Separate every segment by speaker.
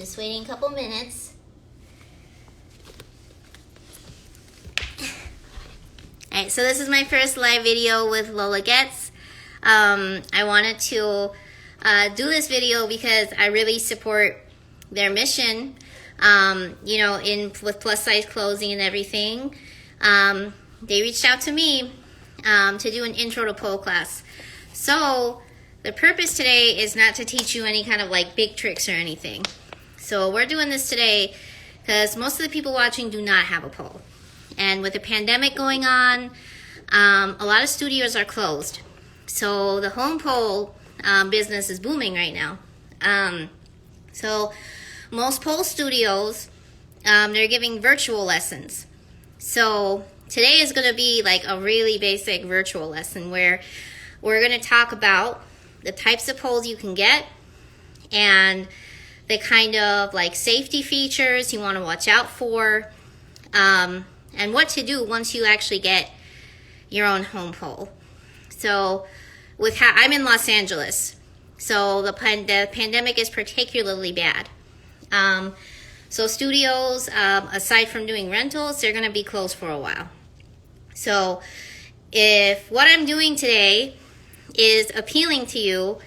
Speaker 1: Just waiting a couple minutes. Alright, so this is my first live video with Lola Gets. I wanted to do this video because I really support their mission, you know, with plus size clothing and everything. They reached out to me to do an intro to pole class. So the purpose today is not to teach you any kind of like big tricks or anything. So we're doing this today because most of the people watching do not have a pole. And with the pandemic going on, a lot of studios are closed. So the home pole business is booming right now. So most pole studios, they're giving virtual lessons. So today is going to be like a really basic virtual lesson where we're going to talk about the types of poles you can get and the kind of like safety features you want to watch out for, and what to do once you actually get your own home pole. So I'm in Los Angeles, so the pandemic is particularly bad. So studios, aside from doing rentals, they're going to be closed for a while. So if what I'm doing today is appealing to you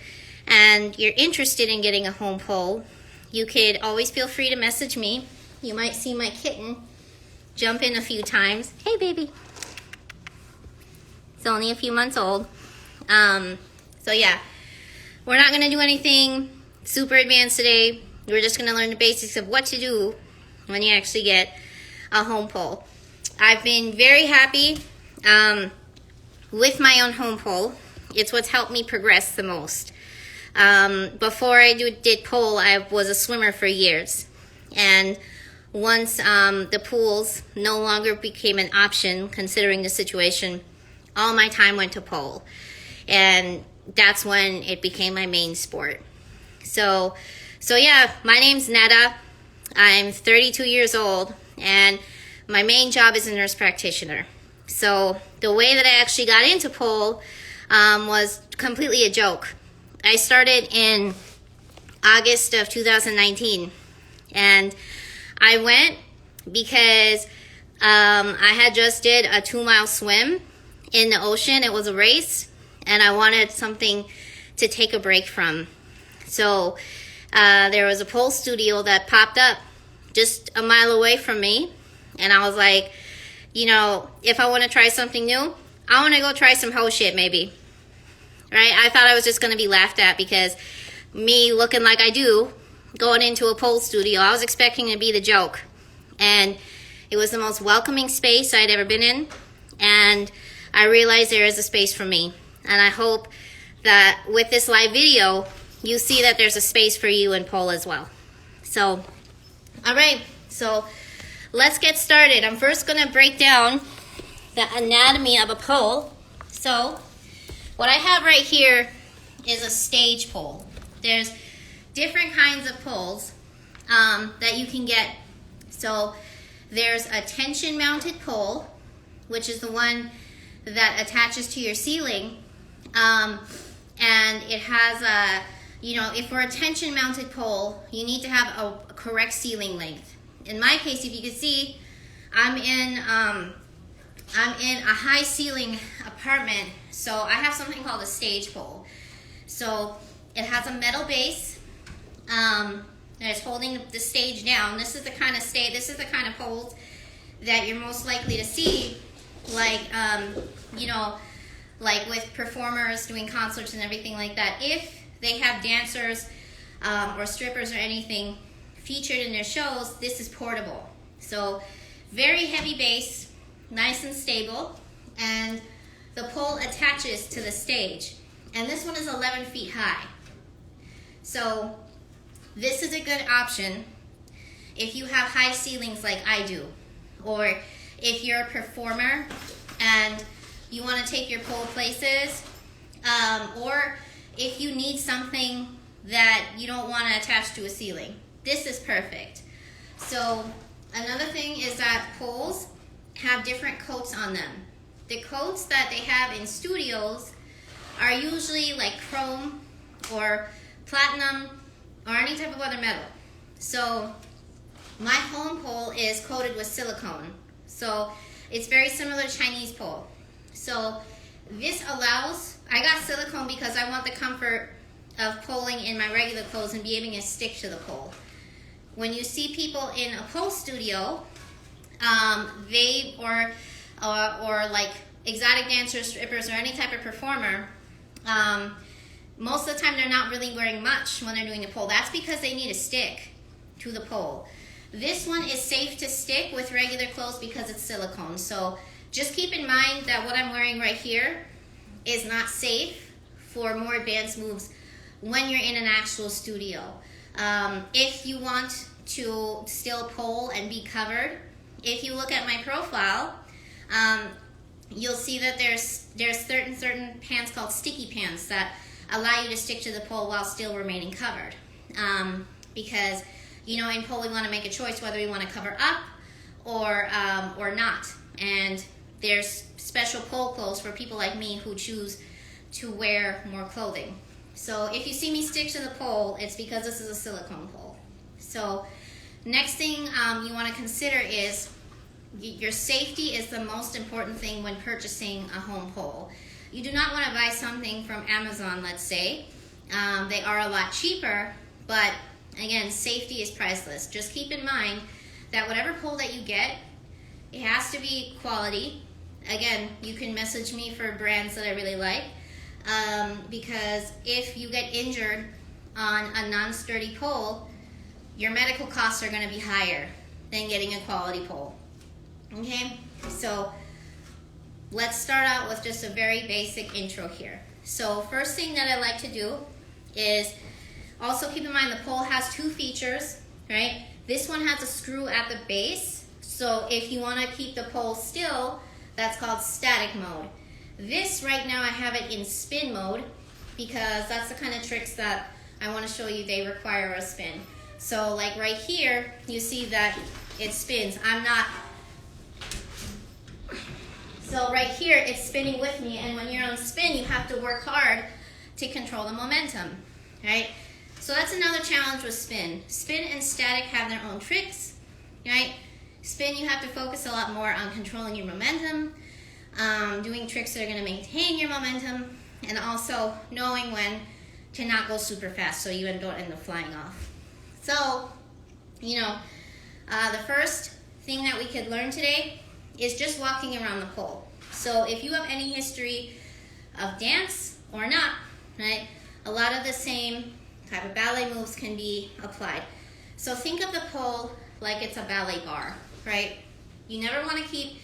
Speaker 1: and you're interested in getting a home pole, you could always feel free to message me. You might see my kitten jump in a few times. Hey, baby. It's only a few months old. So yeah, we're not going to do anything super advanced today. We're just going to learn the basics of what to do when you actually get a home pole. I've been very happy with my own home pole. It's what's helped me progress the most. Before I did pole, I was a swimmer for years. And once the pools no longer became an option, considering the situation, all my time went to pole. And that's when it became my main sport. So yeah, my name's Neda. I'm 32 years old, and my main job is a nurse practitioner. So the way that I actually got into pole was completely a joke. I started in August of 2019, and I went because I had just did a 2-mile swim in the ocean. It was a race, and I wanted something to take a break from. So there was a pole studio that popped up just a mile away from me, and I was like, you know, if I want to try something new, I want to go try some hoe shit maybe. Right? I thought I was just going to be laughed at because me looking like I do, going into a pole studio, I was expecting to be the joke. And it was the most welcoming space I'd ever been in, and I realized there is a space for me. And I hope that with this live video, you see that there's a space for you in pole as well. So, all right, so let's get started. I'm first going to break down the anatomy of a pole. So what I have right here is a stage pole. There's different kinds of poles that you can get. So there's a tension mounted pole, which is the one that attaches to your ceiling. And it has a, you know, if for a tension mounted pole, you need to have a correct ceiling length. In my case, if you can see, I'm in a high ceiling apartment, so I have something called a stage pole. So it has a metal base that is holding the stage down. This is the kind of poles that you're most likely to see, like you know, like with performers doing concerts and everything like that. If they have dancers or strippers or anything featured in their shows, this is portable. So very heavy base, nice and stable, and the pole attaches to the stage. And this one is 11 feet high. So this is a good option if you have high ceilings like I do, or if you're a performer and you want to take your pole places, or if you need something that you don't want to attach to a ceiling. This is perfect. So another thing is that poles have different coats on them. The coats that they have in studios are usually like chrome or platinum or any type of other metal. So my home pole is coated with silicone. So it's very similar to Chinese pole. So this allows, I got silicone because I want the comfort of poling in my regular clothes and be able to stick to the pole. When you see people in a pole studio, they or like exotic dancers, strippers, or any type of performer, most of the time they're not really wearing much when they're doing the pole. That's because they need a stick to the pole. This one is safe to stick with regular clothes because it's silicone. So just keep in mind that what I'm wearing right here is not safe for more advanced moves when you're in an actual studio. If you want to still pole and be covered, if you look at my profile, you'll see that there's certain pants called sticky pants that allow you to stick to the pole while still remaining covered. Because, you know, in pole we want to make a choice whether we want to cover up or not. And there's special pole clothes for people like me who choose to wear more clothing. So if you see me stick to the pole, it's because this is a silicone pole. So next thing you want to consider is your safety is the most important thing when purchasing a home pole. You do not want to buy something from Amazon, let's say. They are a lot cheaper, but again, safety is priceless. Just keep in mind that whatever pole that you get, it has to be quality. Again, you can message me for brands that I really like, because if you get injured on a non-sturdy pole, your medical costs are going to be higher than getting a quality pole. Okay, so let's start out with just a very basic intro here. So first thing that I like to do is also keep in mind the pole has two features, right? This one has a screw at the base, so if you want to keep the pole still, that's called static mode. This right now I have it in spin mode because that's the kind of tricks that I want to show you they require a spin. So like right here, you see that it spins. So right here, it's spinning with me, and when you're on spin, you have to work hard to control the momentum, right? So that's another challenge with spin. Spin and static have their own tricks, right? Spin, you have to focus a lot more on controlling your momentum, doing tricks that are going to maintain your momentum, and also knowing when to not go super fast so you don't end up flying off. So, you know, the first thing that we could learn today is just walking around the pole. So if you have any history of dance or not, right, a lot of the same type of ballet moves can be applied. So think of the pole like it's a ballet bar, right? You never want to keep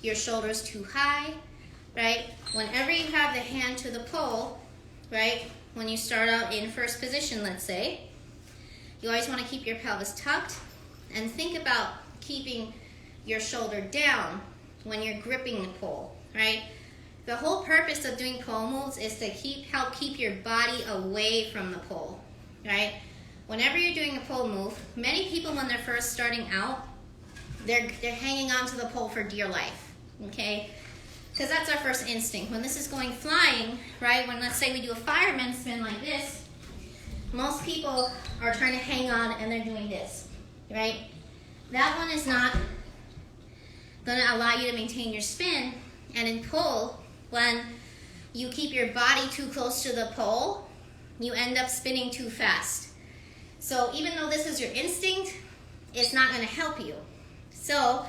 Speaker 1: your shoulders too high, right? Whenever you have the hand to the pole, right, when you start out in first position, let's say, you always want to keep your pelvis tucked and think about keeping your shoulder down when you're gripping the pole, right? The whole purpose of doing pole moves is to help keep your body away from the pole, right? Whenever you're doing a pole move, many people when they're first starting out, they're hanging on to the pole for dear life, okay? Because that's our first instinct. When this is going flying, right, when let's say we do a fireman spin like this, most people are trying to hang on and they're doing this, right? That one is not going to allow you to maintain your spin. And in pole, when you keep your body too close to the pole, you end up spinning too fast. So even though this is your instinct, it's not going to help you. So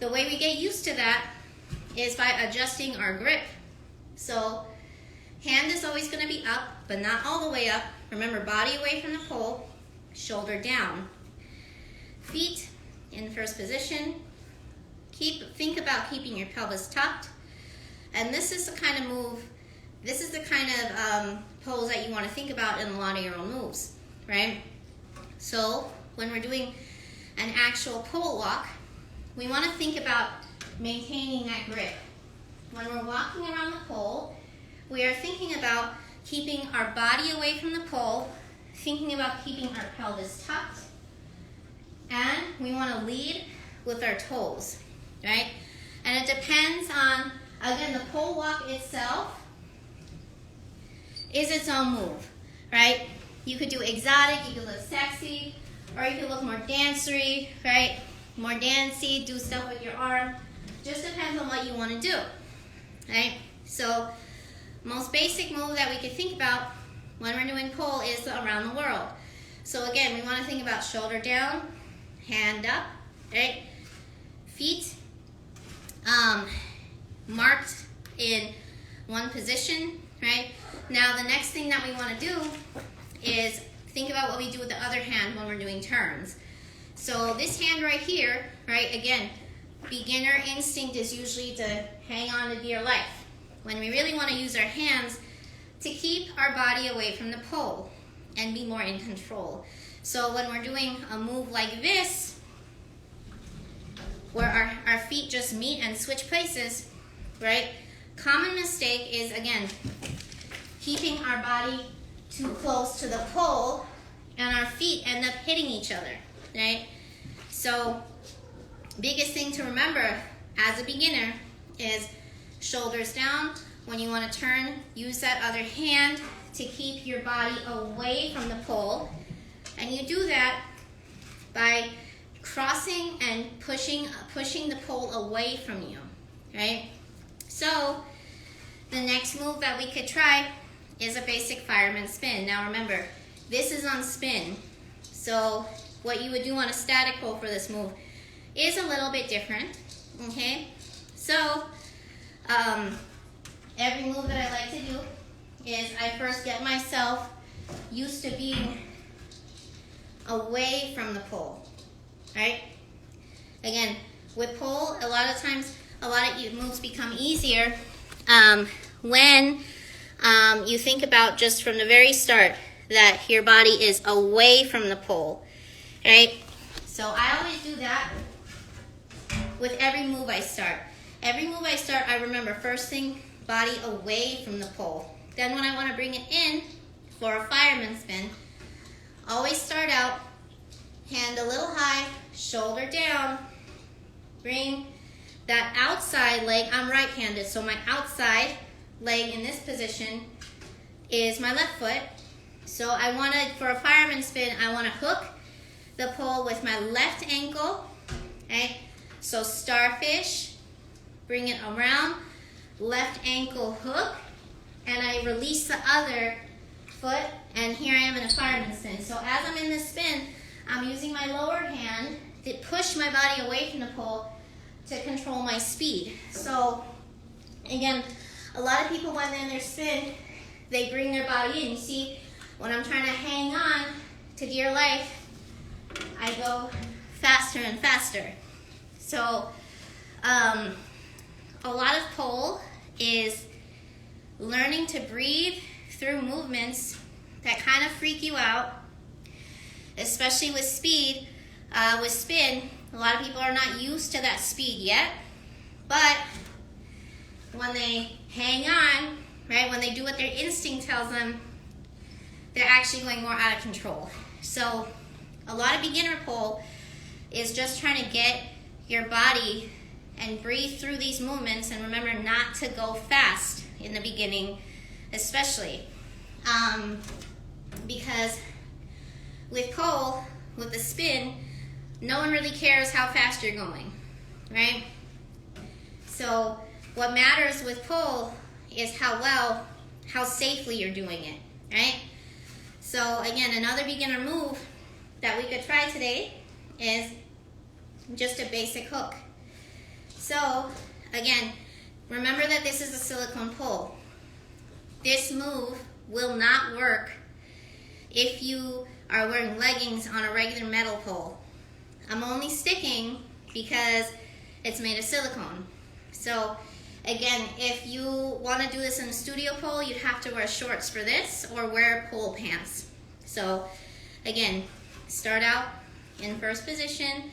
Speaker 1: the way we get used to that is by adjusting our grip. So hand is always going to be up, but not all the way up. Remember, body away from the pole, shoulder down. Feet in first position. Think about keeping your pelvis tucked. And this is the kind of move, this is the kind of pose that you want to think about in a lot of your own moves, right? So when we're doing an actual pole walk, we want to think about maintaining that grip. When we're walking around the pole, we are thinking about keeping our body away from the pole, thinking about keeping our pelvis tucked, and we want to lead with our toes, right? And it depends on, again, the pole walk itself is its own move, right? You could do exotic, you could live sexy, Or you could look more dancery, right? More dancey, do stuff with your arm. Just depends on what you want to do, right? So most basic move that we could think about when we're doing pole is around the world. So again, we want to think about shoulder down, hand up, right? Feet marked in one position, right? Now the next thing that we want to do is think about what we do with the other hand when we're doing turns. So this hand right here, right, again, beginner instinct is usually to hang on to dear life, when we really want to use our hands to keep our body away from the pole and be more in control. So when we're doing a move like this, where our feet just meet and switch places, right? Common mistake is, again, keeping our body too close to the pole and our feet end up hitting each other, right? So biggest thing to remember as a beginner is shoulders down. When you want to turn, use that other hand to keep your body away from the pole. And you do that by crossing and pushing the pole away from you, right? So the next move that we could try is a basic fireman spin. Now remember, this is on spin. So what you would do on a static pole for this move is a little bit different, okay? So every move that I like to do is I first get myself used to being away from the pole, right? Again, with pole, a lot of times, a lot of moves become easier when you think about just from the very start that your body is away from the pole, right? So I always do that with every move I start. Every move I start, I remember first thing, body away from the pole. Then when I want to bring it in for a fireman spin, always start out, hand a little high, shoulder down, bring that outside leg. I'm right-handed, so my outside leg in this position is my left foot. So I want to, for a fireman spin, I want to hook the pole with my left ankle, okay? So starfish, bring it around, left ankle hook, and I release the other foot, and here I am in a fireman spin. So as I'm in this spin, I'm using my lower hand to push my body away from the pole to control my speed. So again, a lot of people when they're in their spin, they bring their body in. You see, when I'm trying to hang on to dear life, I go faster and faster. So a lot of pole is learning to breathe through movements that kind of freak you out, especially with speed. With spin, a lot of people are not used to that speed yet, but when they hang on, right, when they do what their instinct tells them, they're actually going more out of control. So a lot of beginner pole is just trying to get your body and breathe through these movements, and remember not to go fast in the beginning, especially because with pole, with the spin, no one really cares how fast you're going, right? So what matters with pole is how safely you're doing it, right? So again, another beginner move that we could try today is just a basic hook. So again, remember that this is a silicone pole. This move will not work if you are wearing leggings on a regular metal pole. I'm only sticking because it's made of silicone. So again, if you want to do this in a studio pole, you'd have to wear shorts for this or wear pole pants. So again, start out in first position,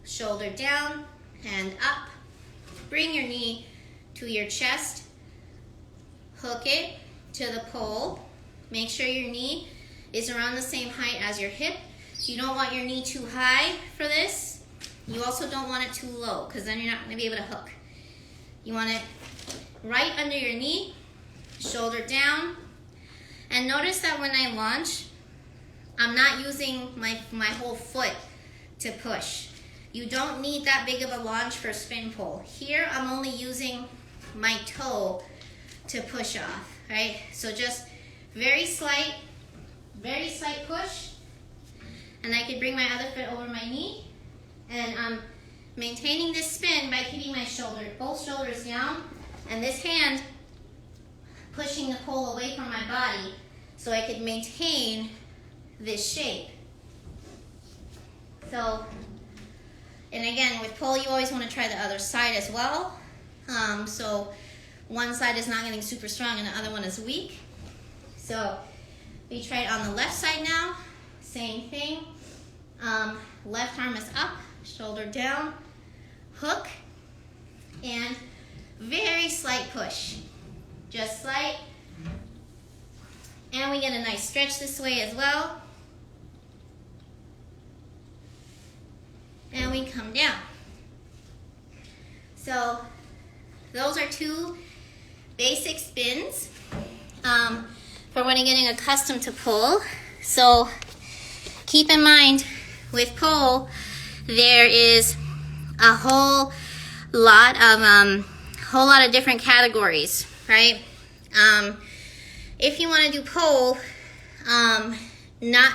Speaker 1: shoulder down, hand up, bring your knee to your chest, hook it to the pole. Make sure your knee is around the same height as your hip. You don't want your knee too high for this. You also don't want it too low because then you're not going to be able to hook. You want it right under your knee, shoulder down. And notice that when I launch, I'm not using my whole foot to push. You don't need that big of a launch for a spin pull. Here, I'm only using my toe to push off, right? So just very slight push. And I could bring my other foot over my knee. And I'm maintaining this spin by keeping my both shoulders down. And this hand pushing the pole away from my body so I could maintain this shape. So, and again, with pole, you always want to try the other side as well. So one side is not getting super strong and the other one is weak. So we try it on the left side now. Same thing. Left arm is up, shoulder down, hook, and very slight push. Just slight. And we get a nice stretch this way as well. And we come down. So those are 2 basic spins for when you're getting accustomed to pole. So keep in mind with pole, there is a whole lot of different categories, right? If you want to do pole, not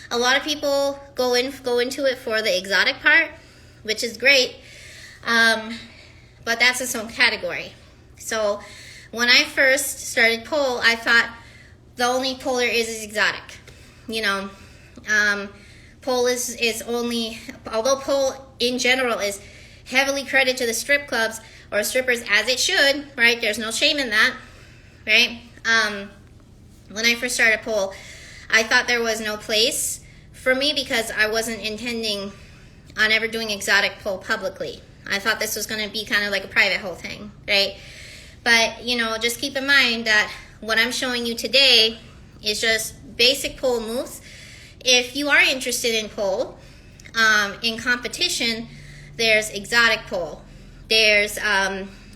Speaker 1: a lot of people go into it for the exotic part, which is great, but that's its own category. So when I first started pole, I thought the only pole there is exotic. You know, pole is only, although pole in general is heavily credited to the strip clubs or strippers, as it should, right? There's no shame in that, right? When I first started pole, I thought there was no place for me because I wasn't intending on ever doing exotic pole publicly. I thought this was going to be kind of like a private whole thing, right? But, you know, just keep in mind that what I'm showing you today is just basic pole moves. If you are interested in pole, in competition, there's exotic pole. There's,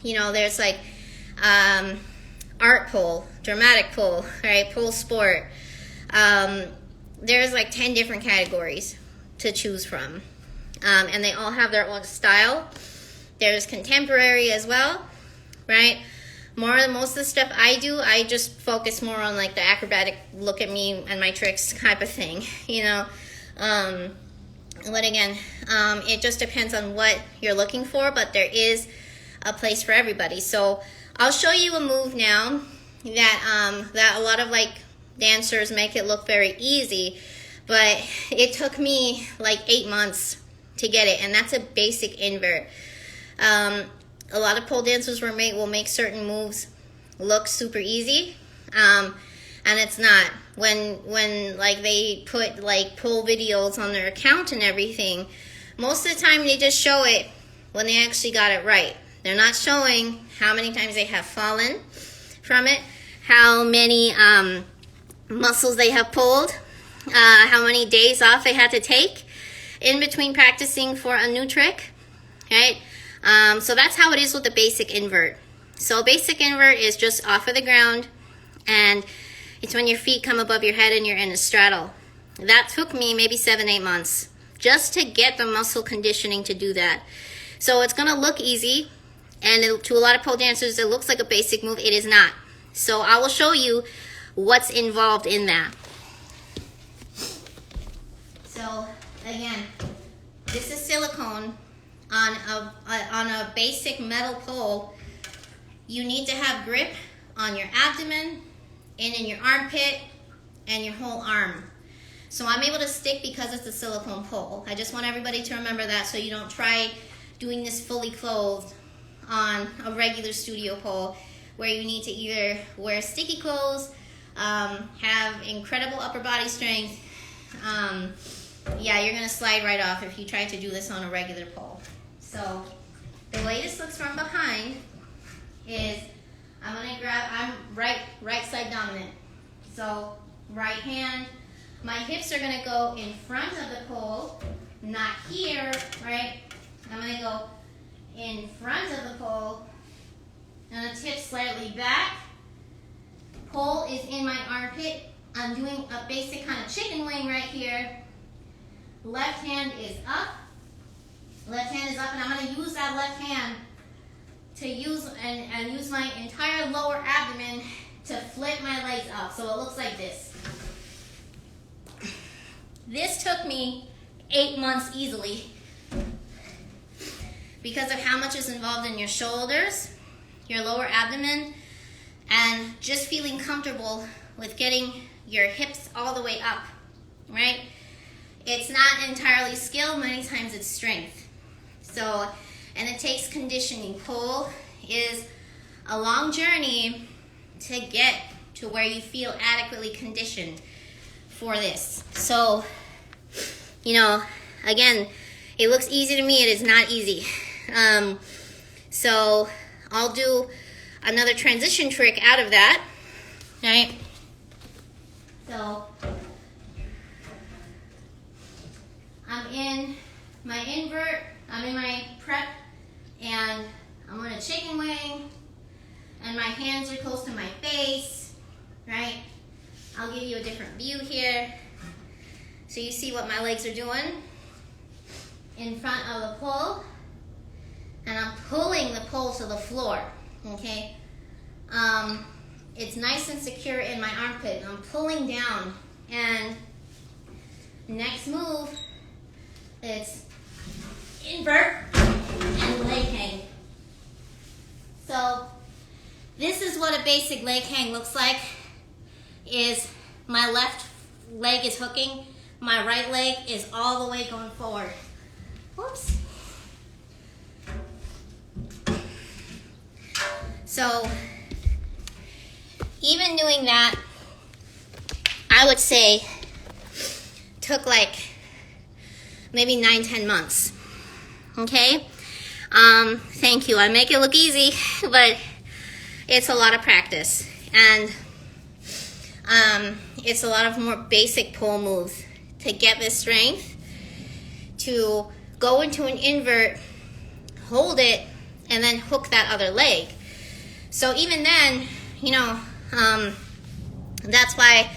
Speaker 1: you know, there's like art pole, dramatic pole, right? Pole sport. There's like 10 different categories to choose from. And they all have their own style. There's contemporary as well, right? Most of the stuff I do, I just focus more on like the acrobatic look at me and my tricks type of thing, you know. But again, it just depends on what you're looking for, but there is a place for everybody. So I'll show you a move now that a lot of like dancers make it look very easy, but it took me like 8 months to get it, and that's a basic invert. A lot of pole dancers will make certain moves look super easy, and it's not. When like they put like pole videos on their account and everything, most of the time they just show it when they actually got it right. They're not showing how many times they have fallen from it, how many muscles they have pulled, how many days off they had to take in between practicing for a new trick, right? So that's how it is with the basic invert. So basic invert is just off of the ground, and it's when your feet come above your head and you're in a straddle. That took me maybe 7-8 months just to get the muscle conditioning to do that. So it's gonna look easy, and to a lot of pole dancers it looks like a basic move. It is not. So I will show you what's involved in that. So again, this is silicone on a basic metal pole. You need to have grip on your abdomen and in your armpit and your whole arm. So I'm able to stick because it's a silicone pole. I just want everybody to remember that, so you don't try doing this fully clothed on a regular studio pole where you need to either wear sticky clothes, have incredible upper body strength. Yeah, you're gonna slide right off if you try to do this on a regular pole. So the way this looks from behind is I'm right side dominant. So right hand, my hips are gonna go in front of the pole, not here, right? I'm gonna go in front of the pole, and the tip slightly back. Pole is in my armpit, I'm doing a basic kind of chicken wing right here. Left hand is up. Left hand is up, and I'm going to use that left hand to use my entire lower abdomen to flip my legs up. So it looks like this. This took me 8 months easily because of how much is involved in your shoulders, your lower abdomen, and just feeling comfortable with getting your hips all the way up, right? It's not entirely skill, many times it's strength. So, and it takes conditioning. Pole is a long journey to get to where you feel adequately conditioned for this. So, you know, again, it looks easy to me, it is not easy. So I'll do another transition trick out of that, right? So I'm in my invert, I'm in my prep, and I'm on a chicken wing, and my hands are close to my face, right? I'll give you a different view here. So you see what my legs are doing in front of the pole, and I'm pulling the pole to the floor, okay? It's nice and secure in my armpit, and I'm pulling down, and next move, it's invert and leg hang. So this is what a basic leg hang looks like, is my left leg is hooking, my right leg is all the way going forward. Whoops. So even doing that, I would say took like maybe 9-10 months. Okay? Thank you. I make it look easy, but it's a lot of practice. And it's a lot of more basic pole moves to get the strength to go into an invert, hold it, and then hook that other leg. So even then, you know, that's why,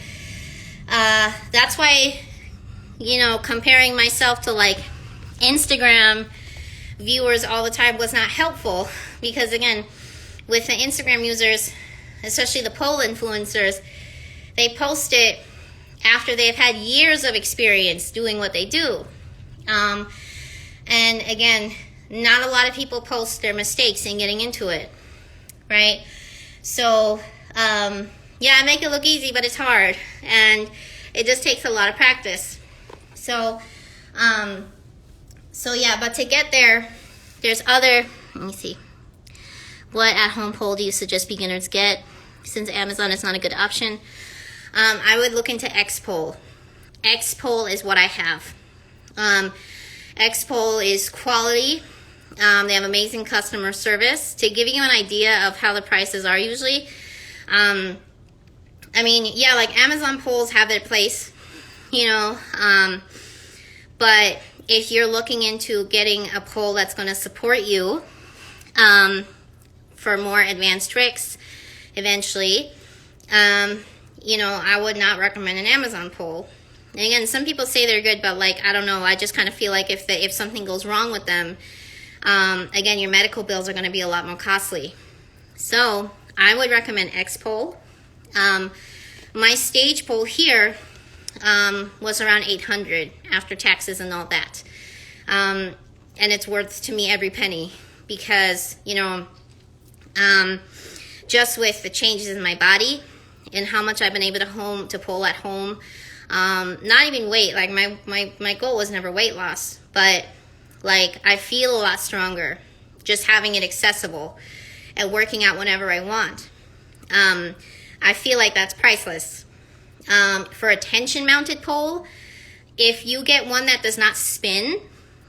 Speaker 1: you know, comparing myself to like Instagram viewers all the time was not helpful, because again, with the Instagram users, especially the pole influencers, they post it after they've had years of experience doing what they do. And again, not a lot of people post their mistakes in getting into it, right? So, yeah, I make it look easy, but it's hard, and it just takes a lot of practice. So, yeah, but to get there, there's other, let me see, what at-home pole do you suggest beginners get? Since Amazon is not a good option, I would look into X-Pole. X-Pole is what I have. X-Pole is quality. They have amazing customer service. To give you an idea of how the prices are usually, I mean, yeah, like Amazon poles have their place, you know, but if you're looking into getting a pole that's going to support you for more advanced tricks eventually, you know, I would not recommend an Amazon pole. And again, some people say they're good, but like, I don't know, I just kind of feel like if something goes wrong with them, again, your medical bills are going to be a lot more costly. So I would recommend X-Pole. My stage pole here was around $800 after taxes and all that. And it's worth to me every penny, because, you know, just with the changes in my body and how much I've been able to pole at home, not even weight, like my goal was never weight loss, but like I feel a lot stronger just having it accessible and working out whenever I want. I feel like that's priceless. For a tension mounted pole, if you get one that does not spin,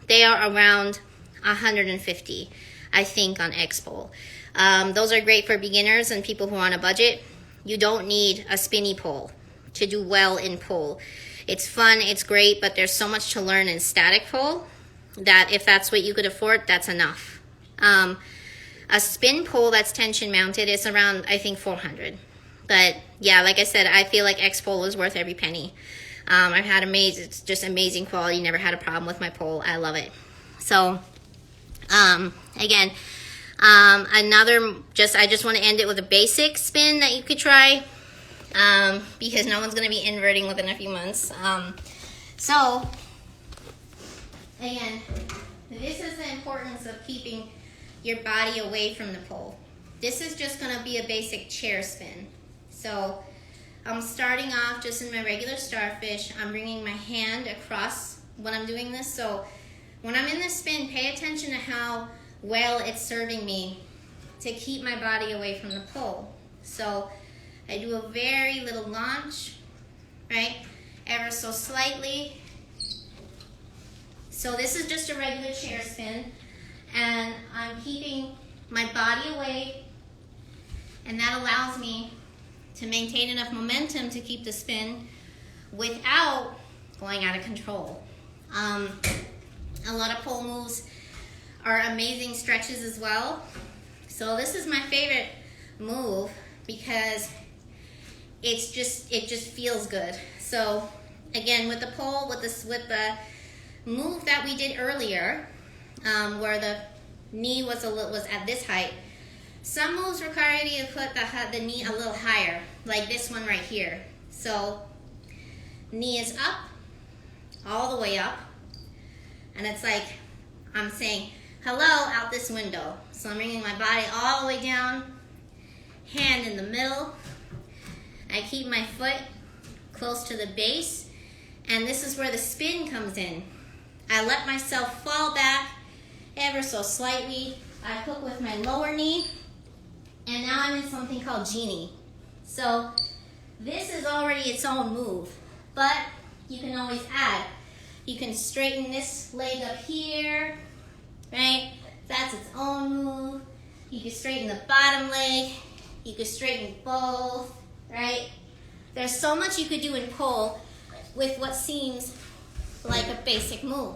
Speaker 1: they are around $150, I think, on X-Pole. Those are great for beginners and people who are on a budget. You don't need a spinny pole to do well in pole. It's fun, it's great, but there's so much to learn in static pole that if that's what you could afford, that's enough. A spin pole that's tension mounted is around, I think, $400. But yeah, like I said, I feel like X pole is worth every penny. I've had it's just amazing quality. Never had a problem with my pole. I love it. So, again, I just want to end it with a basic spin that you could try, because no one's going to be inverting within a few months. So, again, this is the importance of keeping your body away from the pole. This is just going to be a basic chair spin. So, I'm starting off just in my regular starfish. I'm bringing my hand across when I'm doing this. So, when I'm in this spin, pay attention to how well it's serving me to keep my body away from the pole. So, I do a very little launch, right? Ever so slightly. So this is just a regular chair spin, and I'm keeping my body away, and that allows me to maintain enough momentum to keep the spin without going out of control. A lot of pole moves are amazing stretches as well. So this is my favorite move because it just feels good. So again, with the pole, with the move that we did earlier, where the knee was at this height, some moves require you to put the knee a little higher, like this one right here. So knee is up, all the way up, and it's like I'm saying hello out this window. So I'm bringing my body all the way down, hand in the middle. I keep my foot close to the base, and this is where the spin comes in. I let myself fall back ever so slightly. I hook with my lower knee, and now I'm in something called genie. So this is already its own move, but you can always add. You can straighten this leg up here, right? That's its own move. You can straighten the bottom leg. You can straighten both, right? There's so much you could do in pole with what seems like a basic move.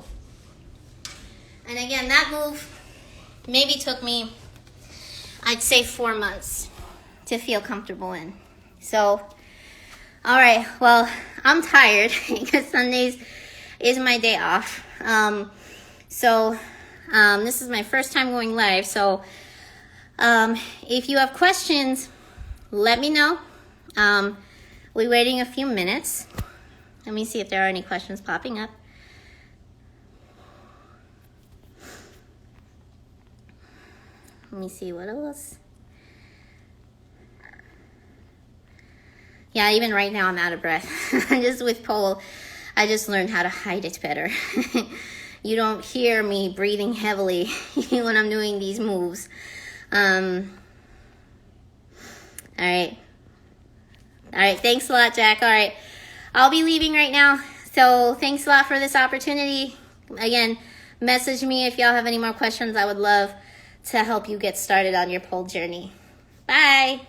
Speaker 1: And again, that move maybe took me, I'd say 4 months to feel comfortable in. So, all right, well, I'm tired because Sundays is my day off. This is my first time going live. So if you have questions, let me know. We're waiting a few minutes. Let me see if there are any questions popping up. Let me see what else. Yeah, even right now I'm out of breath. Just with pole, I just learned how to hide it better. You don't hear me breathing heavily when I'm doing these moves. All right, thanks a lot, Jack. All right, I'll be leaving right now. So thanks a lot for this opportunity. Again, message me if y'all have any more questions. I would love to help you get started on your pole journey. Bye.